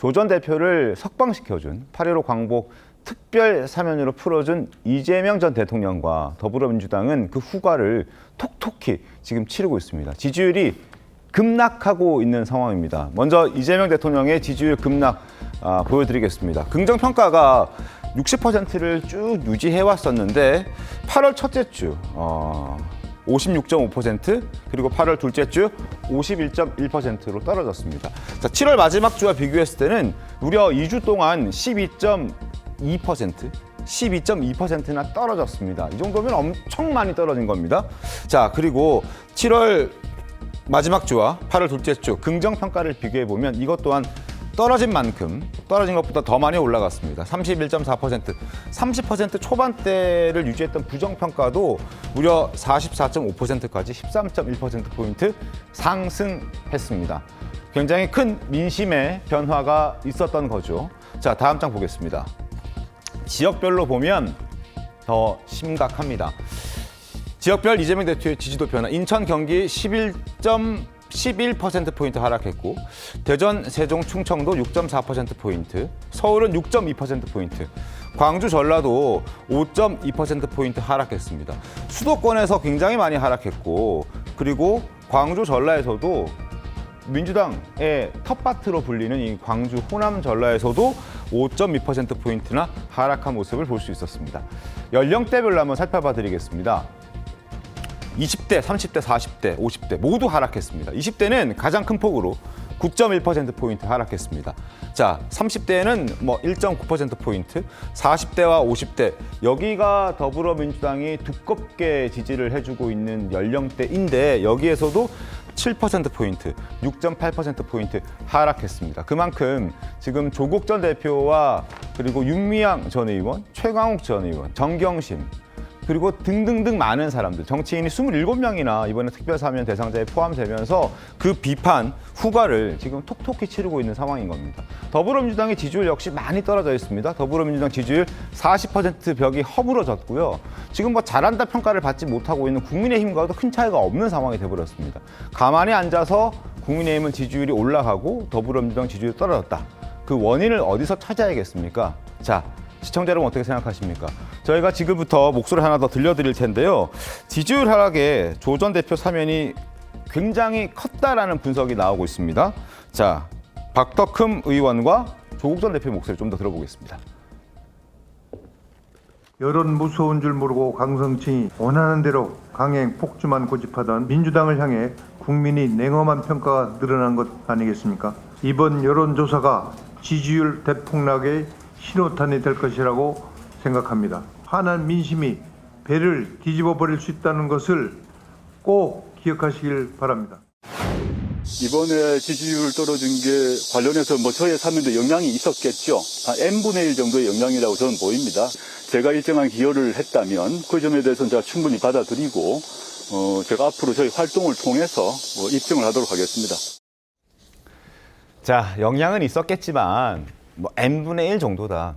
조 전 대표를 석방시켜준 8.15 광복 특별 사면으로 풀어준 이재명 전 대통령과 더불어민주당은 그 후과를 톡톡히 지금 치르고 있습니다. 지지율이 급락하고 있는 상황입니다. 먼저 이재명 대통령의 지지율 급락 보여드리겠습니다. 긍정평가가 60%를 쭉 유지해왔었는데 8월 첫째 주 56.5% 그리고 8월 둘째 주 51.1%로 떨어졌습니다. 자, 7월 마지막 주와 비교했을 때는 무려 2주 동안 12.2%나 떨어졌습니다. 이 정도면 엄청 많이 떨어진 겁니다. 자, 그리고 7월 마지막 주와 8월 둘째 주 긍정평가를 비교해보면 이것 또한 떨어진 만큼 떨어진 것보다 더 많이 올라갔습니다. 31.4%, 30% 초반대를 유지했던 부정평가도 무려 44.5%까지 13.1%포인트 상승했습니다. 굉장히 큰 민심의 변화가 있었던 거죠. 자, 다음 장 보겠습니다. 지역별로 보면 더 심각합니다. 지역별 이재명 대표의 지지도 변화. 인천, 경기 11%포인트 하락했고 대전, 세종, 충청도 6.4%포인트, 서울은 6.2%포인트, 광주, 전라도 5.2%포인트 하락했습니다. 수도권에서 굉장히 많이 하락했고 그리고 광주, 전라에서도 민주당의 텃밭으로 불리는 이 광주, 호남, 전라에서도 5.2%포인트나 하락한 모습을 볼 수 있었습니다. 연령대별로 한번 살펴봐 드리겠습니다. 20대, 30대, 40대, 50대 모두 하락했습니다. 20대는 가장 큰 폭으로 9.1%포인트 하락했습니다. 자, 30대는 1.9%포인트, 40대와 50대 여기가 더불어민주당이 두껍게 지지를 해주고 있는 연령대인데 여기에서도 7%포인트, 6.8%포인트 하락했습니다. 그만큼 지금 조국 전 대표와 그리고 윤미향 전 의원, 최광욱 전 의원, 정경심 그리고 등등등 많은 사람들, 정치인이 27명이나 이번에 특별사면 대상자에 포함되면서 그 비판, 후과를 지금 톡톡히 치르고 있는 상황인 겁니다. 더불어민주당의 지지율 역시 많이 떨어져 있습니다. 더불어민주당 지지율 40% 벽이 허물어졌고요. 지금 잘한다 평가를 받지 못하고 있는 국민의힘과도 큰 차이가 없는 상황이 돼버렸습니다. 가만히 앉아서 국민의힘은 지지율이 올라가고 더불어민주당 지지율이 떨어졌다. 그 원인을 어디서 찾아야겠습니까? 자, 시청자 여러분 어떻게 생각하십니까? 저희가 지금부터 목소리 하나 더 들려드릴 텐데요. 지지율 하락에 조 전 대표 사면이 굉장히 컸다라는 분석이 나오고 있습니다. 자, 박덕흠 의원과 조국 전 대표의 목소리 좀 더 들어보겠습니다. 여론 무서운 줄 모르고 강성층이 원하는 대로 강행 폭주만 고집하던 민주당을 향해 국민이 냉엄한 평가가 늘어난 것 아니겠습니까? 이번 여론조사가 지지율 대폭락의 신호탄이 될 것이라고 생각합니다. 화난 민심이 배를 뒤집어 버릴 수 있다는 것을 꼭 기억하시길 바랍니다. 이번에 지지율 떨어진 게 관련해서 저의 사면도 영향이 있었겠죠. 한 N분의 1 정도의 영향이라고 저는 보입니다. 제가 일정한 기여를 했다면 그 점에 대해서는 제가 충분히 받아들이고 제가 앞으로 저희 활동을 통해서 입증을 하도록 하겠습니다. 자, 영향은 있었겠지만 N분의 1 정도다.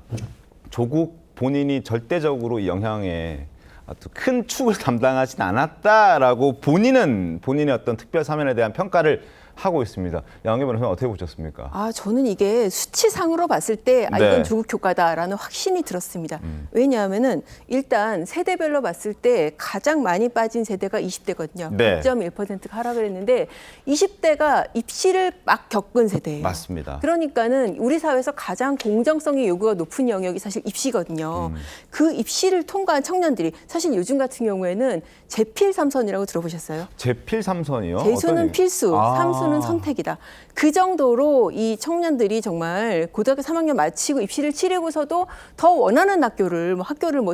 조국 본인이 절대적으로 이 영향에 아주 큰 축을 담당하진 않았다라고 본인의 어떤 특별 사면에 대한 평가를 하고 있습니다. 양은경 변호사님 어떻게 보셨습니까? 저는 이게 수치상으로 봤을 때 이건 조국 효과다라는 확신이 들었습니다. 왜냐하면은 일단 세대별로 봤을 때 가장 많이 빠진 세대가 20대거든요. 9.1%가 하락을 했는데 20대가 입시를 막 겪은 세대예요. 맞습니다. 그러니까는 우리 사회에서 가장 공정성의 요구가 높은 영역이 사실 입시거든요. 그 입시를 통과한 청년들이 사실 요즘 같은 경우에는 재필 3선이라고 들어보셨어요? 재필 3선이요? 재수는 필수, 삼수는 선택이다. 그 정도로 이 청년들이 정말 고등학교 3학년 마치고 입시를 치르고서도 더 원하는 학교를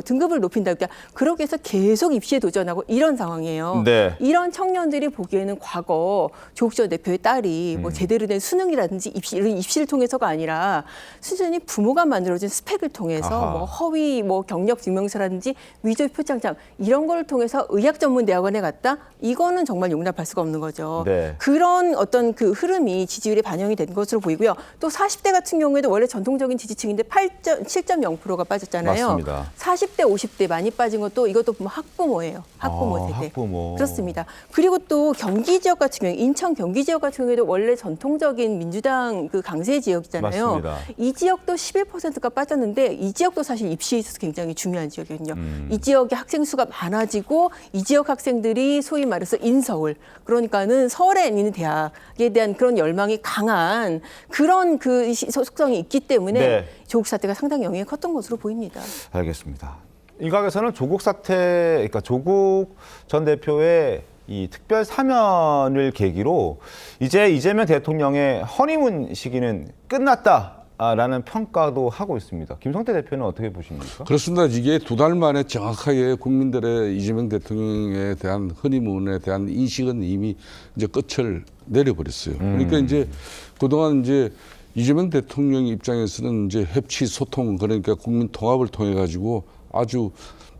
등급을 높인다. 그렇게 해서 계속 입시에 도전하고 이런 상황이에요. 네. 이런 청년들이 보기에는 과거 조국 전 대표의 딸이 제대로 된 수능이라든지 입시를 통해서가 아니라 순전히 부모가 만들어준 스펙을 통해서 허위 경력 증명서라든지 위조 표창장 이런 거를 통해서 의학 전문 대학원에 갔다. 이거는 정말 용납할 수가 없는 거죠. 네. 그런 어떤 그 흐름이 지지율에 반영이 된 것으로 보이고요. 또 40대 같은 경우에도 원래 전통적인 지지층인데 7.0%가 빠졌잖아요. 맞습니다. 40대, 50대 많이 빠진 것도 이것도 보면 학부모예요. 학부모 세대. 학부모. 그렇습니다. 그리고 또 경기 지역 같은 경우, 인천 경기 지역 같은 경우에도 원래 전통적인 민주당 그 강세 지역이잖아요. 맞습니다. 이 지역도 11%가 빠졌는데 이 지역도 사실 입시에 있어서 굉장히 중요한 지역이거든요. 이 지역의 학생 수가 많아지고 이 지역 학생들이 소위 말해서 인서울, 그러니까는 서울에 있는 대학에 대한 그런 열망이 강한 그런 그 속성이 있기 때문에 네. 조국 사태가 상당히 영향이 컸던 것으로 보입니다. 알겠습니다. 일각에서는 조국 사태, 그러니까 조국 전 대표의 이 특별 사면을 계기로 이제 이재명 대통령의 허니문 시기는 끝났다라는 평가도 하고 있습니다. 김성태 대표는 어떻게 보십니까? 그렇습니다. 이게 2달 만에 정확하게 국민들의 이재명 대통령에 대한 허니문에 대한 인식은 이미 이제 끝을 내려버렸어요. 그러니까 이제 그동안 이제 이재명 대통령 입장에서는 이제 협치 소통, 그러니까 국민 통합을 통해 가지고 아주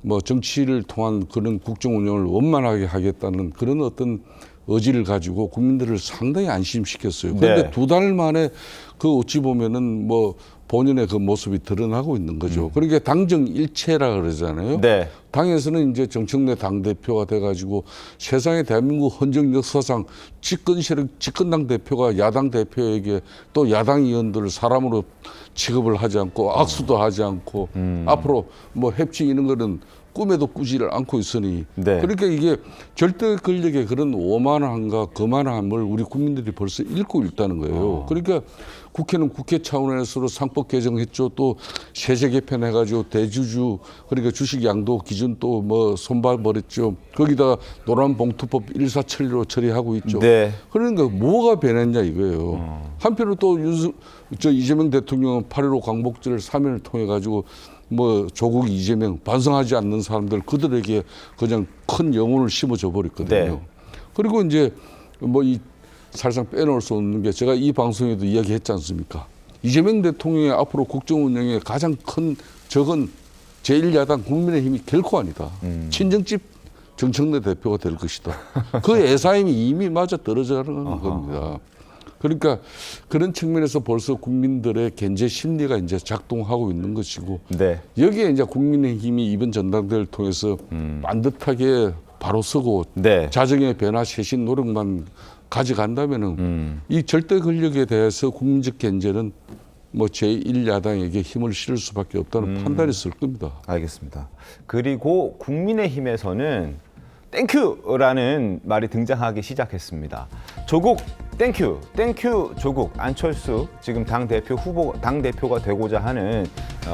뭐 정치를 통한 그런 국정 운영을 원만하게 하겠다는 그런 어떤 의지를 가지고 국민들을 상당히 안심시켰어요. 그런데 네. 2달 만에 그 어찌 보면은 뭐 본인의 그 모습이 드러나고 있는 거죠. 그러니까 당정 일체라 그러잖아요. 네. 당에서는 이제 정청래 당대표가 돼가지고 세상의 대한민국 헌정 역사상 집권 세력, 집권당 대표가 야당 대표에게 또 야당 의원들을 사람으로 취급을 하지 않고 악수도 하지 않고 앞으로 뭐 협치 이런 거는 꿈에도 꾸지를 않고 있으니 네. 그러니까 이게 절대 권력의 그런 오만함과 거만함을 우리 국민들이 벌써 읽고 있다는 거예요. 그러니까 국회는 국회 차원에서 상법 개정했죠. 또 세제 개편해가지고 대주주 그러니까 주식 양도 기준 또 뭐 손봐버렸죠. 거기다가 노란봉투법 일사천리로 처리하고 있죠. 네. 그러니까 뭐가 변했냐 이거예요. 한편으로 또 이재명 대통령은 8.15 광복절 사면을 통해 가지고 뭐 조국 이재명 반성하지 않는 사람들 그들에게 그냥 큰 영혼을 심어줘 버렸거든요. 네. 그리고 이제 뭐 이 사실상 빼놓을 수 없는 게 제가 이 방송에도 이야기했지 않습니까? 이재명 대통령의 앞으로 국정 운영의 가장 큰 적은 제1야당 국민의힘이 결코 아니다. 친정집 정청래 대표가 될 것이다. 그 애사임이 이미 맞아 떨어져가는 겁니다. 그러니까 그런 측면에서 벌써 국민들의 견제 심리가 이제 작동하고 있는 것이고 네. 여기에 이제 국민의힘이 이번 전당대회를 통해서 반듯하게 바로 서고 네. 자정의 변화 쇄신 노력만 가져간다면은 이 절대 권력에 대해서 국민적 견제는 뭐 제1야당에게 힘을 실을 수밖에 없다는 판단이 있을 겁니다. 알겠습니다. 그리고 국민의힘에서는 땡큐라는 말이 등장하기 시작했습니다. 조국 땡큐, 땡큐 조국 안철수 지금 당 대표가 되고자 하는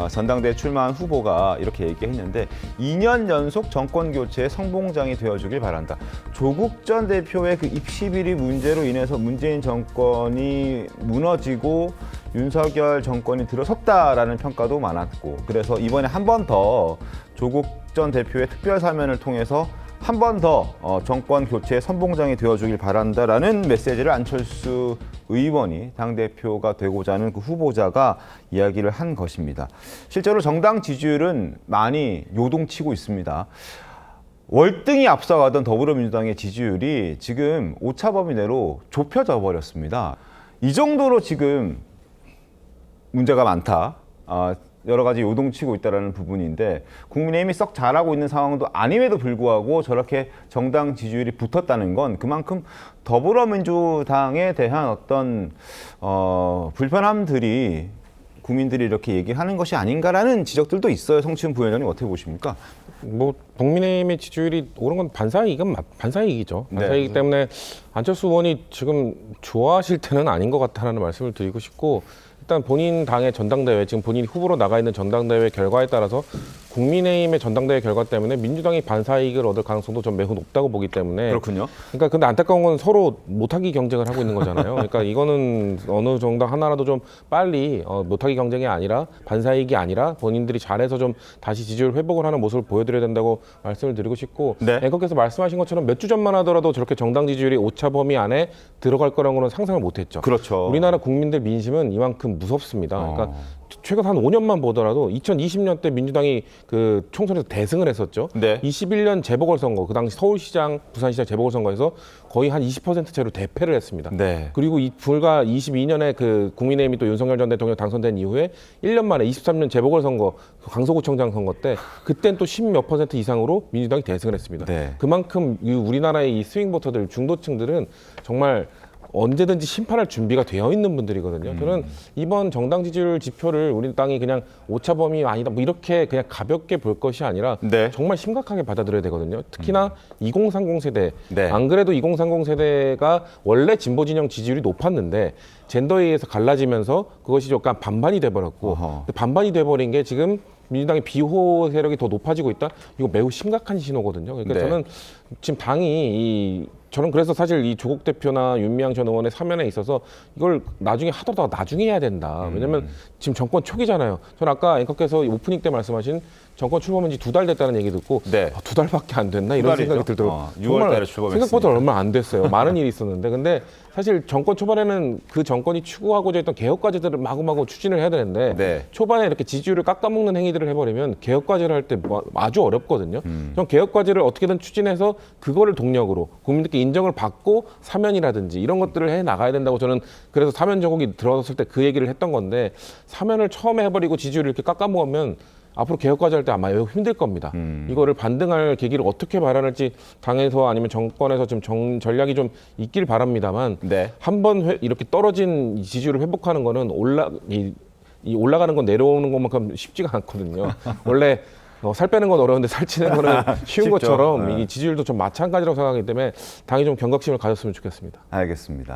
전당대회 출마한 후보가 이렇게 얘기했는데 2년 연속 정권 교체의 성봉장이 되어주길 바란다. 조국 전 대표의 그 입시 비리 문제로 인해서 문재인 정권이 무너지고 윤석열 정권이 들어섰다라는 평가도 많았고 그래서 이번에 한 번 더 조국 전 대표의 특별 사면을 통해서 한 번 더 정권 교체의 선봉장이 되어주길 바란다라는 메시지를 안철수 의원이 당대표가 되고자 하는 그 후보자가 이야기를 한 것입니다. 실제로 정당 지지율은 많이 요동치고 있습니다. 월등히 앞서가던 더불어민주당의 지지율이 지금 오차 범위 내로 좁혀져 버렸습니다. 이 정도로 지금 문제가 많다. 여러 가지 요동치고 있다는 부분인데 국민의힘이 썩 잘하고 있는 상황도 아님에도 불구하고 저렇게 정당 지지율이 붙었다는 건 그만큼 더불어민주당에 대한 어떤 불편함들이 국민들이 이렇게 얘기하는 것이 아닌가라는 지적들도 있어요. 성치훈 부위원장님 어떻게 보십니까? 뭐 국민의힘의 지지율이 오른 건 반사이익은 반사이익이죠. 반사이익이기 네. 때문에 안철수 의원이 지금 좋아하실 때는 아닌 것 같다는 말씀을 드리고 싶고 일단 본인 당의 전당대회 지금 본인이 후보로 나가 있는 전당대회 결과에 따라서 국민의힘의 전당대회 결과 때문에 민주당이 반사이익을 얻을 가능성도 좀 매우 높다고 보기 때문에 그렇군요. 그러니까 근데 안타까운 건 서로 못하기 경쟁을 하고 있는 거잖아요. 그러니까 이거는 어느 정당 하나라도 좀 빨리 못하기 경쟁이 아니라 반사이익이 아니라 본인들이 잘해서 좀 다시 지지율 회복을 하는 모습을 보여드려야 된다고 말씀을 드리고 싶고 네. 앵커께서 말씀하신 것처럼 몇 주 전만 하더라도 저렇게 정당 지지율이 오차 범위 안에 들어갈 거라고는 상상을 못했죠. 그렇죠. 우리나라 국민들 민심은 이만큼 무섭습니다. 그러니까 최근 한 5년만 보더라도 2020년 때 민주당이 그 총선에서 대승을 했었죠. 네. 21년 재보궐선거, 그 당시 서울시장, 부산시장 재보궐선거에서 거의 한 20%채로 대패를 했습니다. 네. 그리고 불과 22년에 그 국민의힘이 또 윤석열 전 대통령 당선된 이후에 1년 만에 23년 재보궐선거, 강서구청장 선거 때 그땐 또 10몇 % 이상으로 민주당이 대승을 했습니다. 네. 그만큼 이 우리나라의 이 스윙 보터들, 중도층들은 정말 언제든지 심판할 준비가 되어 있는 분들이거든요. 저는 이번 정당 지지율 지표를 우리 당이 그냥 오차범위 아니다 뭐 이렇게 그냥 가볍게 볼 것이 아니라 네. 정말 심각하게 받아들여야 되거든요. 특히나 2030 세대. 네. 안 그래도 2030 세대가 원래 진보 진영 지지율이 높았는데 젠더에 의해서 갈라지면서 그것이 약간 반반이 돼버렸고 근데 반반이 돼버린 게 지금 민주당의 비호 세력이 더 높아지고 있다. 이거 매우 심각한 신호거든요. 그러니까 네. 저는 지금 당이 저는 그래서 사실 이 조국 대표나 윤미향 전 의원의 사면에 있어서 이걸 나중에 하더라도 나중에 해야 된다. 왜냐면 지금 정권 초기잖아요. 저는 아까 앵커께서 오프닝 때 말씀하신 정권 출범한 지 2달 됐다는 얘기 듣고 네. 2달밖에 안 됐나 이런 달이죠. 생각이 들더라고요. 6월 달에 출범했으니까. 생각보다 얼마 안 됐어요. 많은 일이 있었는데 근데 사실 정권 초반에는 그 정권이 추구하고자 했던 개혁 과제들을 마구마구 추진을 해야 되는데 네. 초반에 이렇게 지지율을 깎아먹는 행위들을 해버리면 개혁 과제를 할 때 아주 어렵거든요. 전 개혁 과제를 어떻게든 추진해서 그거를 동력으로 국민들께 인정을 받고 사면이라든지 이런 것들을 해 나가야 된다고 저는 그래서 사면 정국이 들어섰을 때 그 얘기를 했던 건데 사면을 처음에 해버리고 지지율을 이렇게 깎아먹으면 앞으로 개혁까지 할 때 아마 매우 힘들 겁니다. 이거를 반등할 계기를 어떻게 마련할지 당에서 아니면 정권에서 좀 전략이 좀 있길 바랍니다만 네. 한번 이렇게 떨어진 지지율을 회복하는 거는 이 올라가는 건 내려오는 것만큼 쉽지가 않거든요. 원래 살 빼는 건 어려운데 살찌는 거는 쉬운 쉽죠. 것처럼 네. 이 지지율도 좀 마찬가지라고 생각하기 때문에 당이 좀 경각심을 가졌으면 좋겠습니다. 알겠습니다.